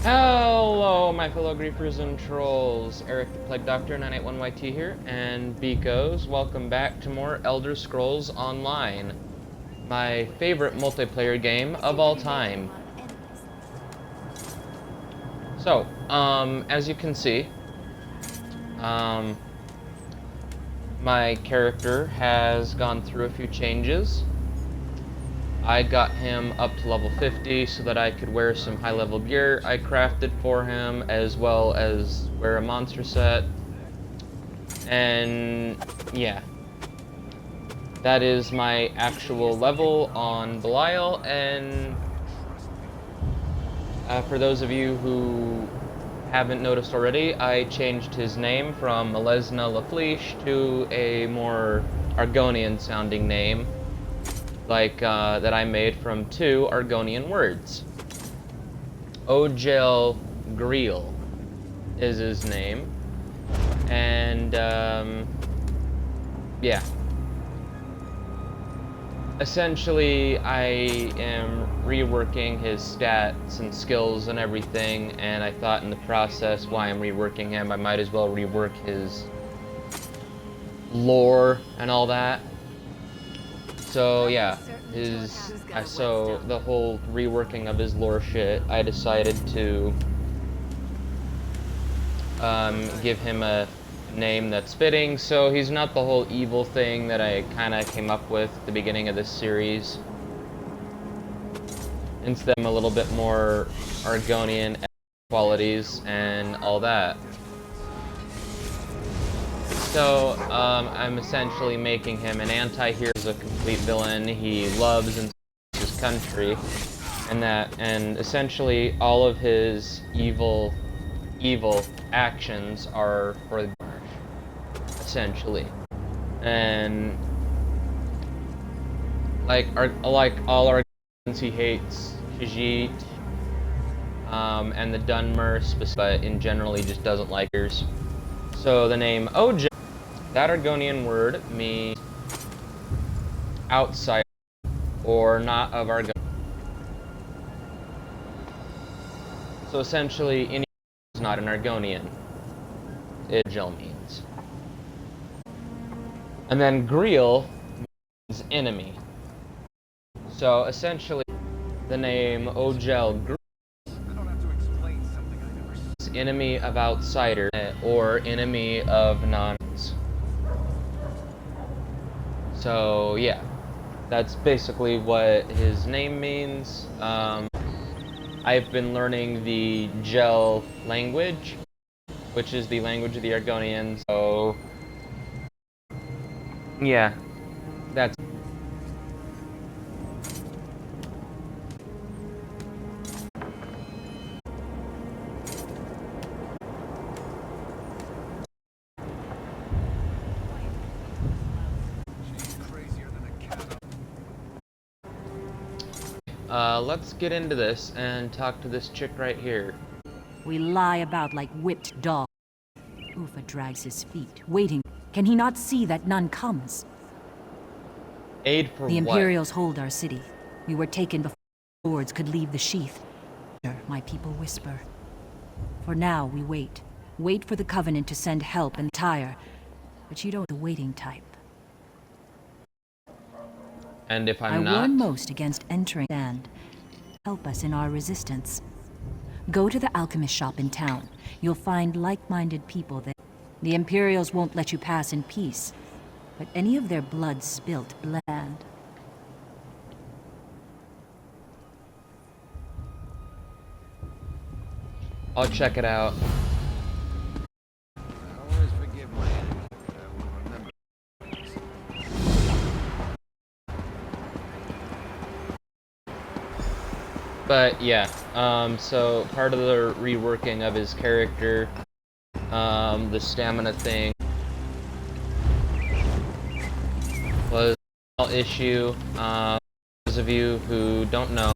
Hello, my fellow griefers and trolls. Eric the Plague Doctor 981YT here, and Beacos. Welcome back to more Elder Scrolls Online, my favorite multiplayer game of all time. So, as you can see, my character has gone through a few changes. I got him up to level 50 so that I could wear some high-level gear I crafted for him, as well as wear a monster set. And yeah, that is my actual level on Belial. And for those of you who haven't noticed already, I changed his name from Melesna Lafleesh to a more Argonian sounding name, like that I made from two Argonian words. Ojel Greel is his name, and yeah. Essentially, I am reworking his stats and skills and everything, and I thought in the process, while I'm reworking him, I might as well rework his lore and all that. So yeah, so the whole reworking of his lore shit, I decided to give him a name that's fitting, so he's not the whole evil thing that I kind of came up with at the beginning of this series. Instead, I'm a little bit more Argonian qualities and all that. So, I'm essentially making him an anti-hero, a complete villain. He loves and his country, and essentially all of his evil actions are for the essentially. And like all Argonians, he hates Khajiit, and the Dunmer, but in general he just doesn't like hers. So the name Ojel, that Argonian word means outside or not of Argon. So essentially, any is not an Argonian. Ojel means. And then Greel means enemy. So essentially, the name Ojel Greel is enemy of outsider or enemy of non-humans. So yeah, that's basically what his name means. I've been learning the Gel language, which is the language of the Argonians. So yeah, that's let's get into this and talk to this chick right here. We lie about like whipped dogs. Ufa drags his feet, waiting. Can he not see that none comes? Aid for the what? Imperials hold our city. We were taken before swords could leave the sheath. My people whisper. For now, we wait. Wait for the Covenant to send help and tire. But you don't the waiting type. And if I'm not? I warn most against entering and help us in our resistance. Go to the alchemist shop in town. You'll find like-minded people there. The Imperials won't let you pass in peace, but any of their blood spilt bland. I'll check it out. But yeah, so part of the reworking of his character, the stamina thing, was an issue. Those of you who don't know,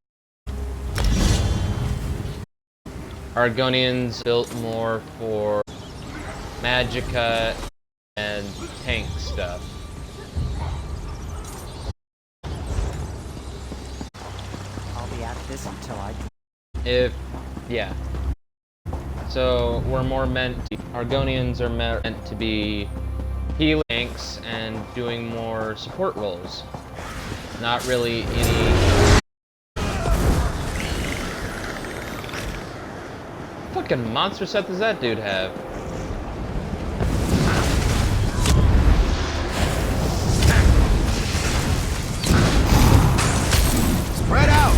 Argonians built more for magicka and tank stuff. I'll be at this until I... Yeah. So we're more meant, Argonians are meant to be healing tanks and doing more support roles. Not really any... Fucking monster set does that dude have? Spread out!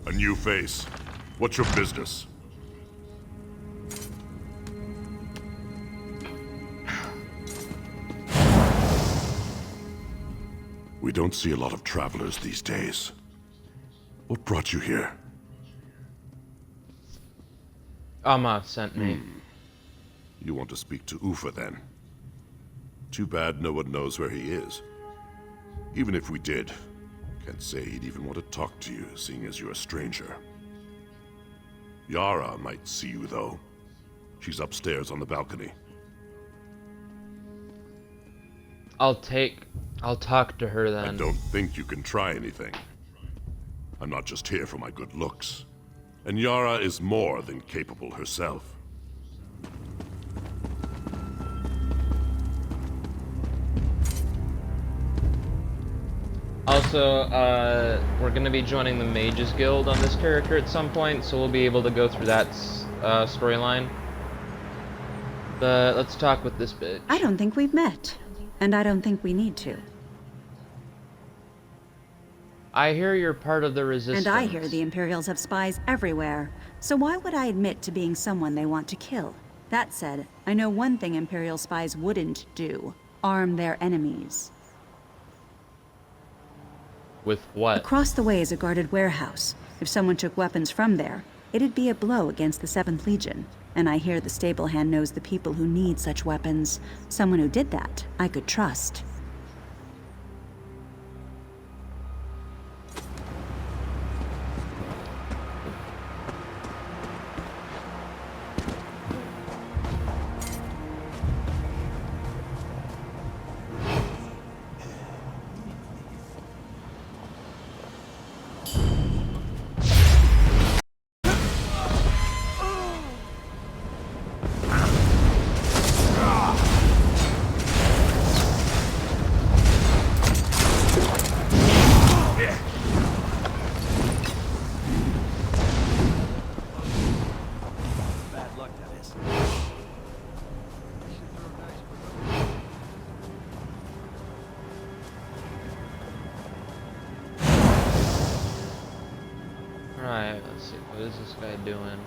A new face. What's your business? We don't see a lot of travelers these days. What brought you here? Amma sent me. You want to speak to Ufa, then? Too bad no one knows where he is. Even if we did, can't say he'd even want to talk to you, seeing as you're a stranger. Yara might see you, though. She's upstairs on the balcony. I'll talk to her then. I don't think you can try anything. I'm not just here for my good looks. And Yara is more than capable herself. Also, we're gonna be joining the Mages Guild on this character at some point, so we'll be able to go through that storyline. But let's talk with this bitch. I don't think we've met, and I don't think we need to. I hear you're part of the Resistance. And I hear the Imperials have spies everywhere, so why would I admit to being someone they want to kill? That said, I know one thing Imperial spies wouldn't do: arm their enemies. With what? Across the way is a guarded warehouse. If someone took weapons from there, it'd be a blow against the 7th Legion. And I hear the stable hand knows the people who need such weapons. Someone who did that, I could trust. Alright, let's see. What is this guy doing?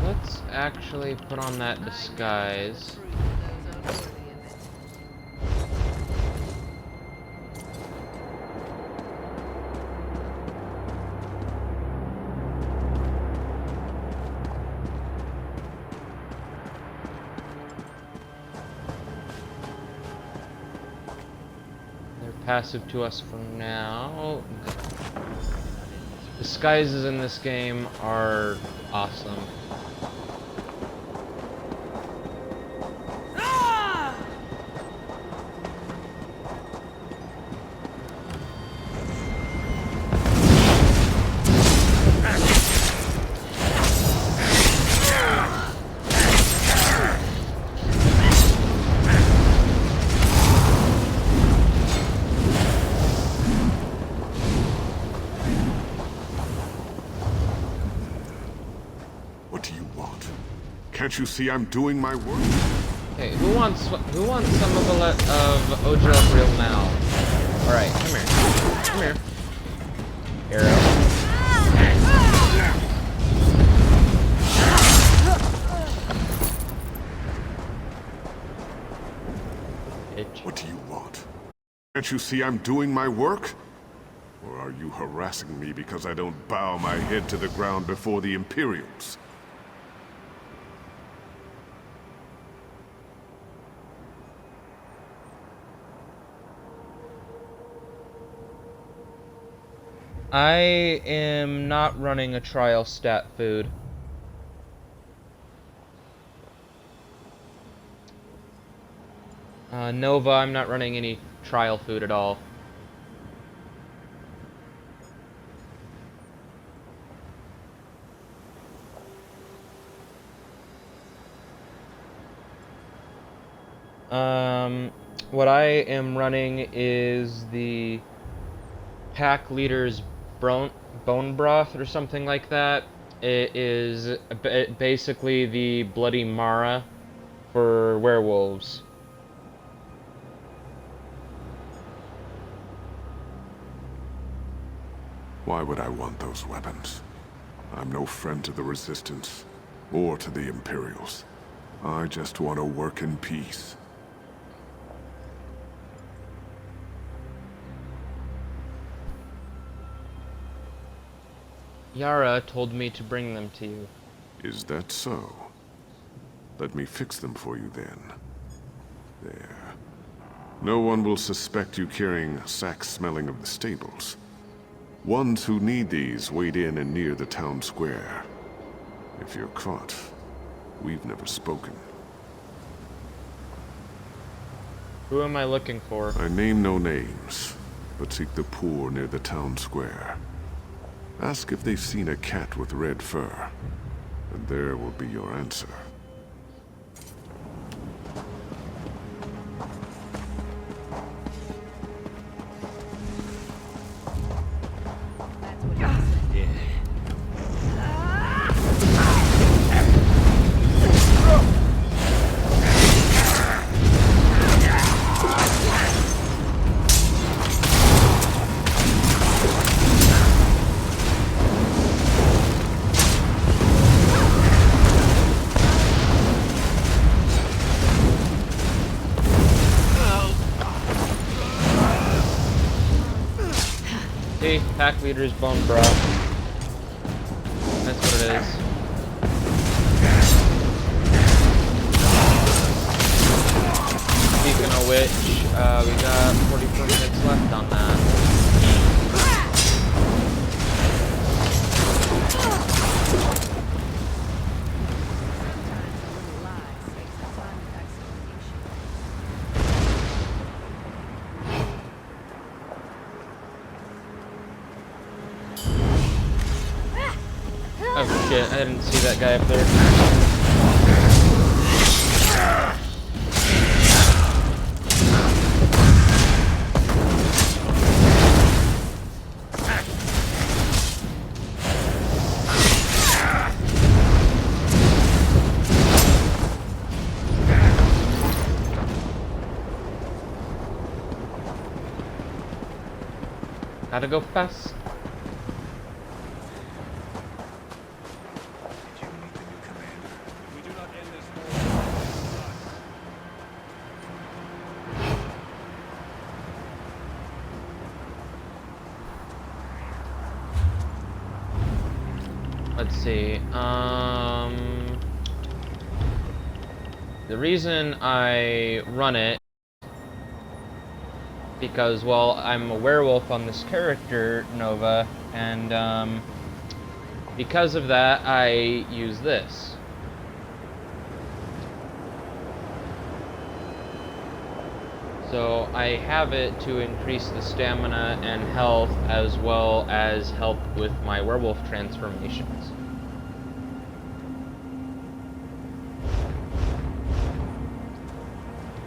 Let's actually put on that disguise. They're passive to us for now. Disguises in this game are awesome. Can't you see I'm doing my work? Okay, who wants some of Ojo Real now? Alright, come here. Come here. Arrow. Bitch. What do you want? Can't you see I'm doing my work? Or are you harassing me because I don't bow my head to the ground before the Imperials? I am not running a trial stat food. Nova, I'm not running any trial food at all. What I am running is the pack leader's bone broth or something like that. It is basically the Bloody Mara for werewolves. Why would I want those weapons? I'm no friend to the Resistance, or to the Imperials. I just want to work in peace. Yara told me to bring them to you. Is that so? Let me fix them for you then. There. No one will suspect you carrying sacks smelling of the stables. Ones who need these wait in and near the town square. If you're caught, we've never spoken. Who am I looking for? I name no names, but seek the poor near the town square. Ask if they've seen a cat with red fur, and there will be your answer. See, pack leader's bone broth. That's what it is. Speaking of which, we got 44 minutes left on that. Oh shit, I didn't see that guy up there. Gotta go fast. Let's see, the reason I run it, because, well, I'm a werewolf on this character, Nova, and, because of that, I use this. So I have it to increase the stamina and health, as well as help with my werewolf transformations.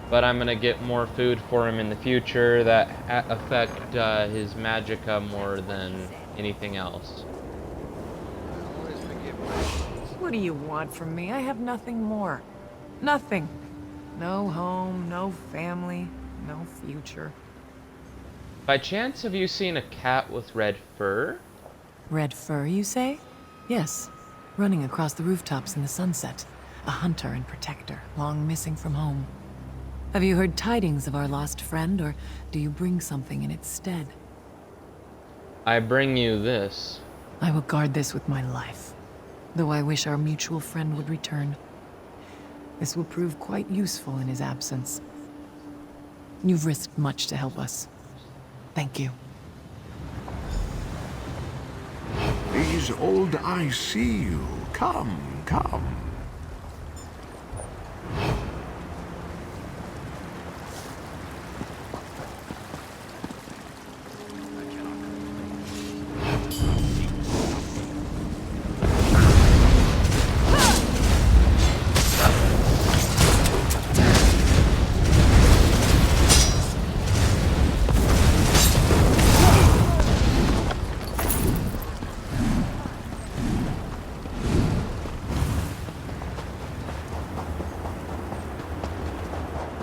But I'm gonna get more food for him in the future that affect his magicka more than anything else. What do you want from me? I have nothing more. Nothing. No home, no family, no future. By chance, have you seen a cat with red fur? Red fur, you say? Yes. Running across the rooftops in the sunset. A hunter and protector, long missing from home. Have you heard tidings of our lost friend, or do you bring something in its stead? I bring you this. I will guard this with my life, though I wish our mutual friend would return. This will prove quite useful in his absence. You've risked much to help us. Thank you. These old eyes see you. Come, come.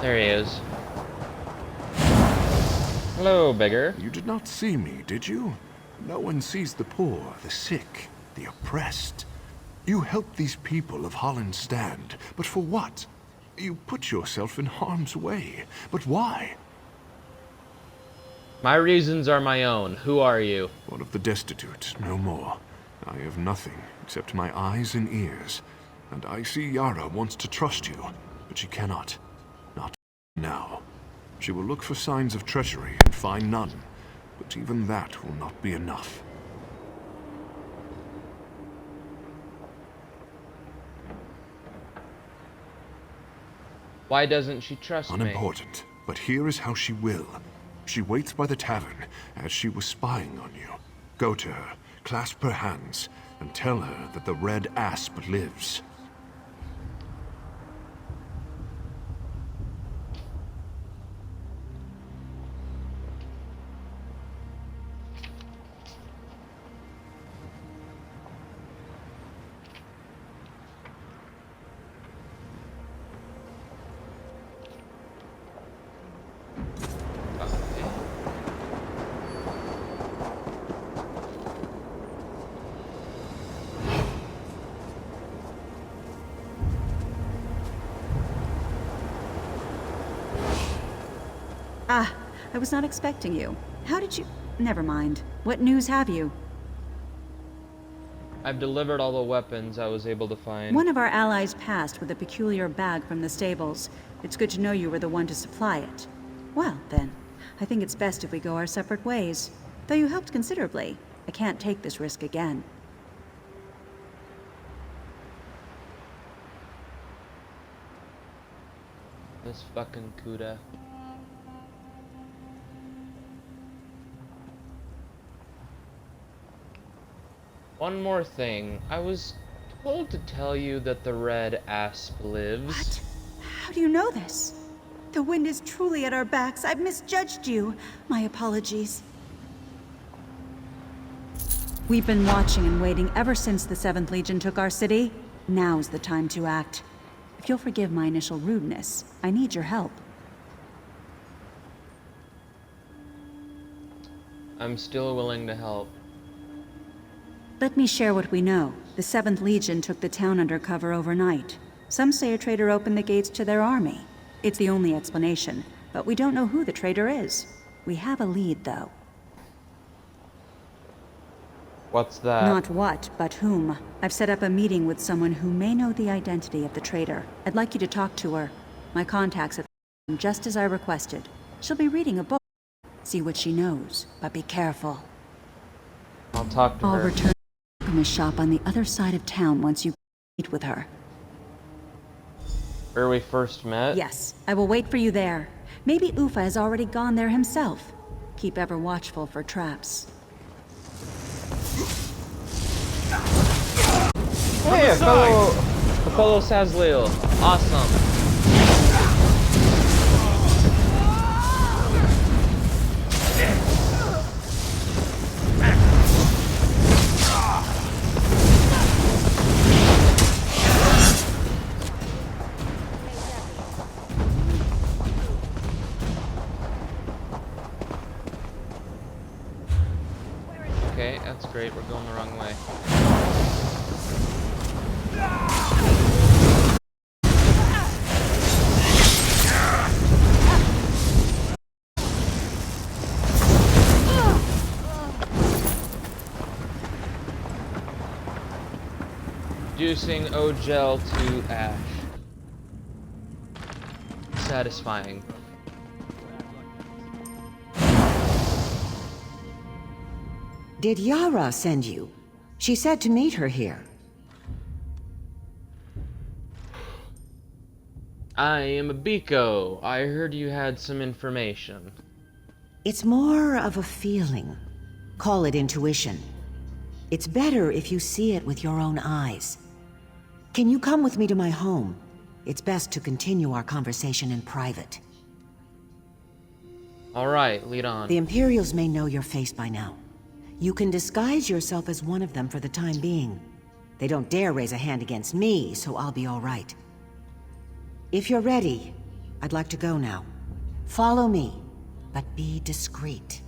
There he is. Hello, beggar. You did not see me, did you? No one sees the poor, the sick, the oppressed. You help these people of Holland Stand, but for what? You put yourself in harm's way, but why? My reasons are my own. Who are you? One of the destitute, no more. I have nothing except my eyes and ears, and I see Yara wants to trust you, but she cannot. Not now. She will look for signs of treachery and find none, but even that will not be enough. Why doesn't she trust me? Unimportant, but here is how she will. She waits by the tavern, as she was spying on you. Go to her, clasp her hands, and tell her that the Red Asp lives. Ah, I was not expecting you. How did you... Never mind. What news have you? I've delivered all the weapons I was able to find. One of our allies passed with a peculiar bag from the stables. It's good to know you were the one to supply it. Well, then, I think it's best if we go our separate ways. Though you helped considerably, I can't take this risk again. This fucking Kuda. One more thing. I was told to tell you that the Red Asp lives. What? How do you know this? The wind is truly at our backs. I've misjudged you. My apologies. We've been watching and waiting ever since the 7th Legion took our city. Now's the time to act. If you'll forgive my initial rudeness, I need your help. I'm still willing to help. Let me share what we know. The 7th Legion took the town under cover overnight. Some say a traitor opened the gates to their army. It's the only explanation, but we don't know who the traitor is. We have a lead, though. What's that? Not what, but whom. I've set up a meeting with someone who may know the identity of the traitor. I'd like you to talk to her. My contact's at just as I requested. She'll be reading a book. See what she knows, but be careful. I'll talk to I'll her. return from the shop on the other side of town once you meet with her. Where we first met? Yes, I will wait for you there. Maybe Ufa has already gone there himself. Keep ever watchful for traps. Hey, a fellow Sazlil. Awesome. great. We're going the wrong way. Reducing O-Gel to ash. Satisfying. Did Yara send you? She said to meet her here. I am a Biko. I heard you had some information. It's more of a feeling. Call it intuition. It's better if you see it with your own eyes. Can you come with me to my home? It's best to continue our conversation in private. Alright, lead on. The Imperials may know your face by now. You can disguise yourself as one of them for the time being. They don't dare raise a hand against me, so I'll be all right. If you're ready, I'd like to go now. Follow me, but be discreet.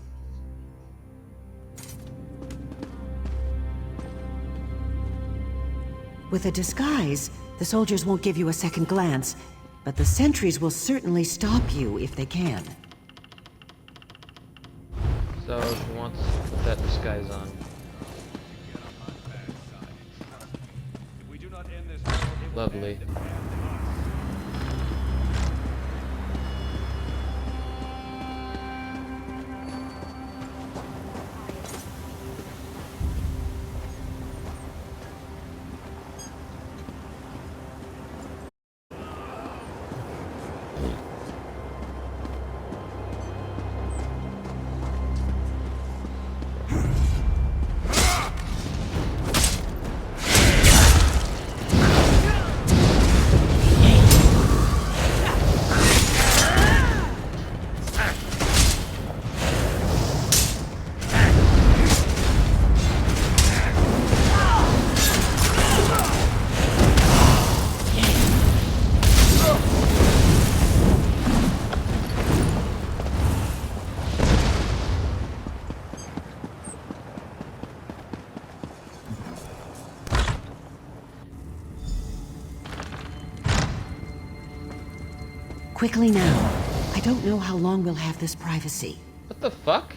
With a disguise, the soldiers won't give you a second glance, but the sentries will certainly stop you if they can. So she wants to put that disguise on. Lovely. Quickly now. I don't know how long we'll have this privacy. What the fuck?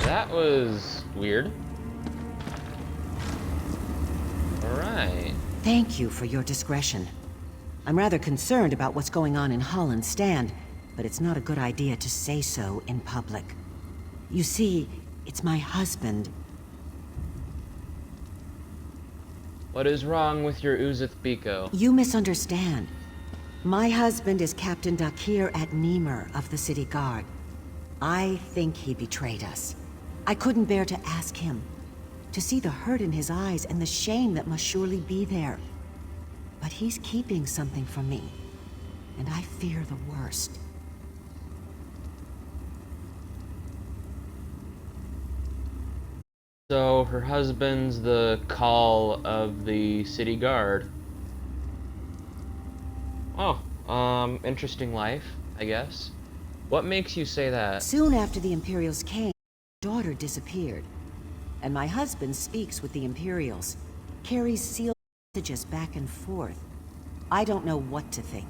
That was weird. Alright. Thank you for your discretion. I'm rather concerned about what's going on in Holland's stand, but it's not a good idea to say so in public. You see, it's my husband. What is wrong with your Uzith Biko? You misunderstand. My husband is Captain Dakir at Niemer of the City Guard. I think he betrayed us. I couldn't bear to ask him. To see the hurt in his eyes and the shame that must surely be there. But he's keeping something from me. And I fear the worst. So her husband's the call of the city guard. Oh, interesting life, I guess. What makes you say that? Soon after the Imperials came, my daughter disappeared. And my husband speaks with the Imperials, carries sealed messages back and forth. I don't know what to think.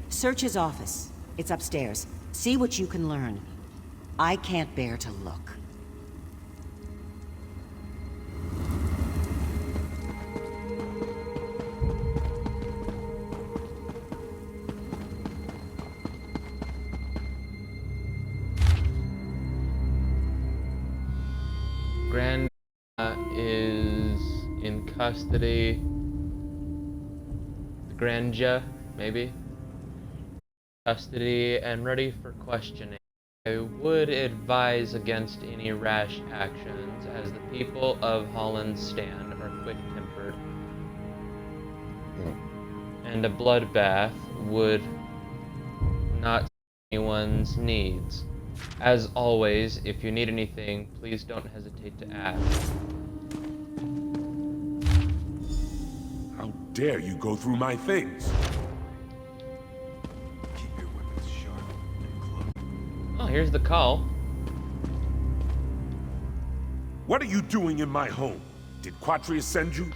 Search his office. It's upstairs. See what you can learn. I can't bear to look. Grand is in custody. Granja, maybe? Custody and ready for questioning. I would advise against any rash actions, as the people of Holland's stand are quick-tempered. And a bloodbath would not serve anyone's needs. As always, if you need anything, please don't hesitate to ask. How dare you go through my things? Keep your weapons sharp. here's the call. What are you doing in my home? Did Quatrius send you?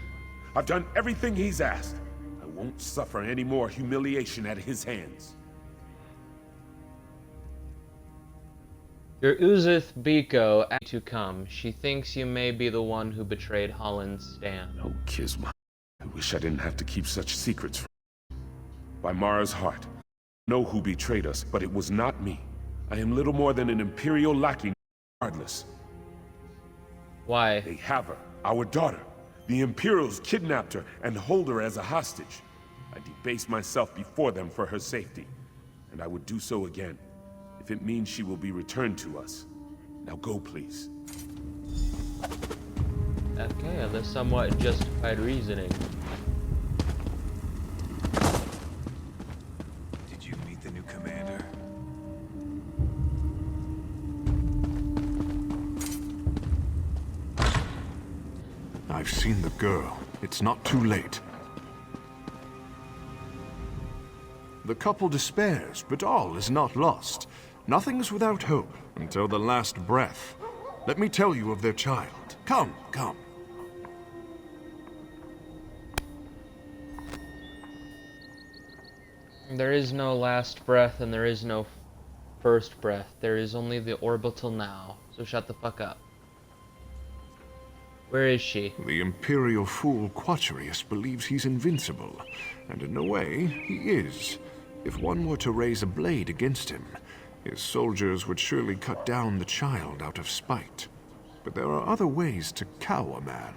I've done everything he's asked. I won't suffer any more humiliation at his hands. Your Uzith Biko asked you to come. She thinks you may be the one who betrayed Holland's stand. Oh, Kisma. I wish I didn't have to keep such secrets from you. By Mara's heart, I know who betrayed us, but it was not me. I am little more than an Imperial lackey, regardless. Why? They have her, our daughter. The Imperials kidnapped her and hold her as a hostage. I debased myself before them for her safety, and I would do so again, if it means she will be returned to us. Now go, please. Okay, that's somewhat justified reasoning. Did you meet the new commander? I've seen the girl. It's not too late. The couple despairs, but all is not lost. Nothing's without hope until the last breath. Let me tell you of their child. Come, come. There is no last breath and there is no first breath. There is only the orbital now. So shut the fuck up. Where is she? The Imperial fool Quatrius believes he's invincible, and in a way, he is. If one were to raise a blade against him, his soldiers would surely cut down the child out of spite. But there are other ways to cow a man.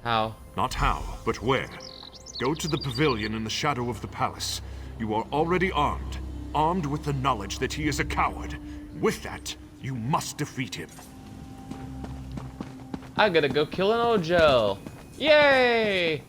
How? Not how, but where. Go to the pavilion in the shadow of the palace. You are already armed. Armed with the knowledge that he is a coward. With that, you must defeat him. I gotta go kill an Ojel. Yay!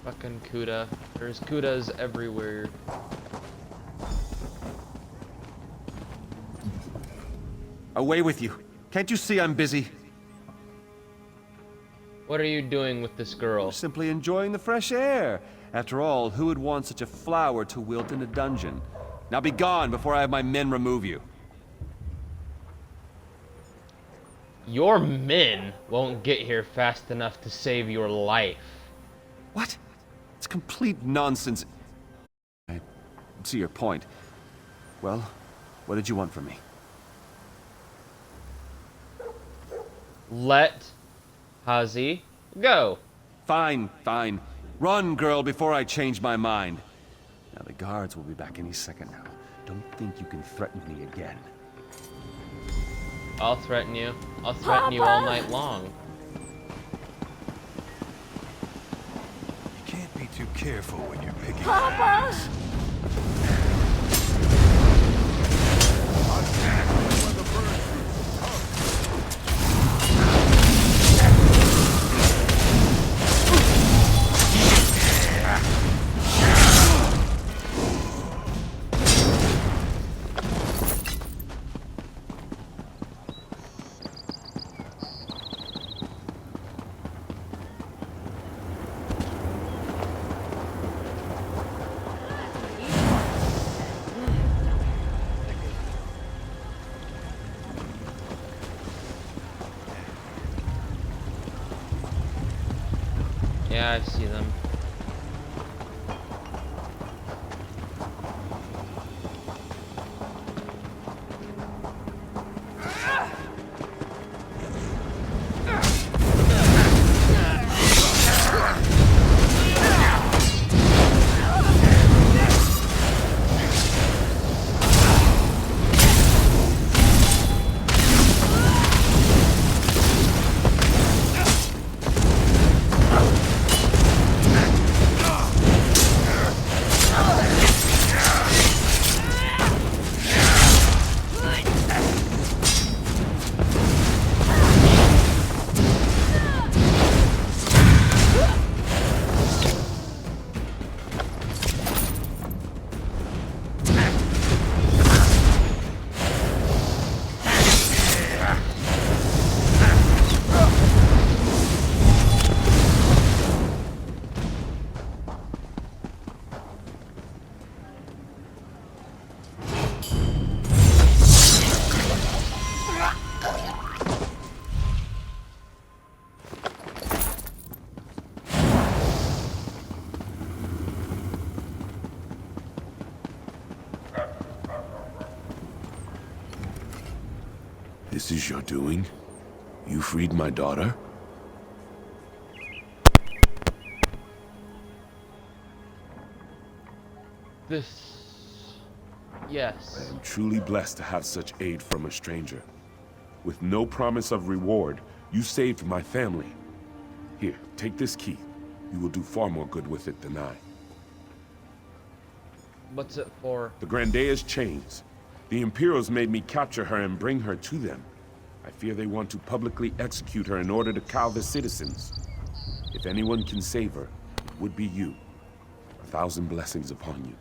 Fucking Kuda. There's Kudas everywhere. Away with you. Can't you see I'm busy? What are you doing with this girl? Simply enjoying the fresh air. After all, who would want such a flower to wilt in a dungeon? Now be gone before I have my men remove you. Your men won't get here fast enough to save your life. What? It's complete nonsense. I see your point. Well, what did you want from me? Let Hazi go. Fine, fine. Run, girl, before I change my mind. Now the guards will be back any second now. Don't think you can threaten me again. I'll threaten you. I'll threaten you all night long. You can't be too careful when you're picking Papa! Yeah, I see them. This is your doing? You freed my daughter? Yes. I am truly blessed to have such aid from a stranger. With no promise of reward, you saved my family. Here, take this key. You will do far more good with it than I. What's it for? The Grandea's chains. The Imperials made me capture her and bring her to them. I fear they want to publicly execute her in order to cow the citizens. If anyone can save her, it would be you. 1,000 blessings upon you.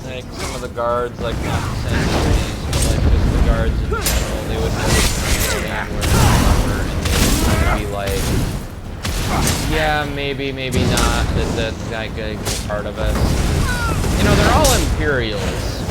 Like some of the guards, like not the sentries, but like just the guards in general, they would notice something where they would be like, yeah, maybe not, that guy could be part of us. You know, they're all Imperials.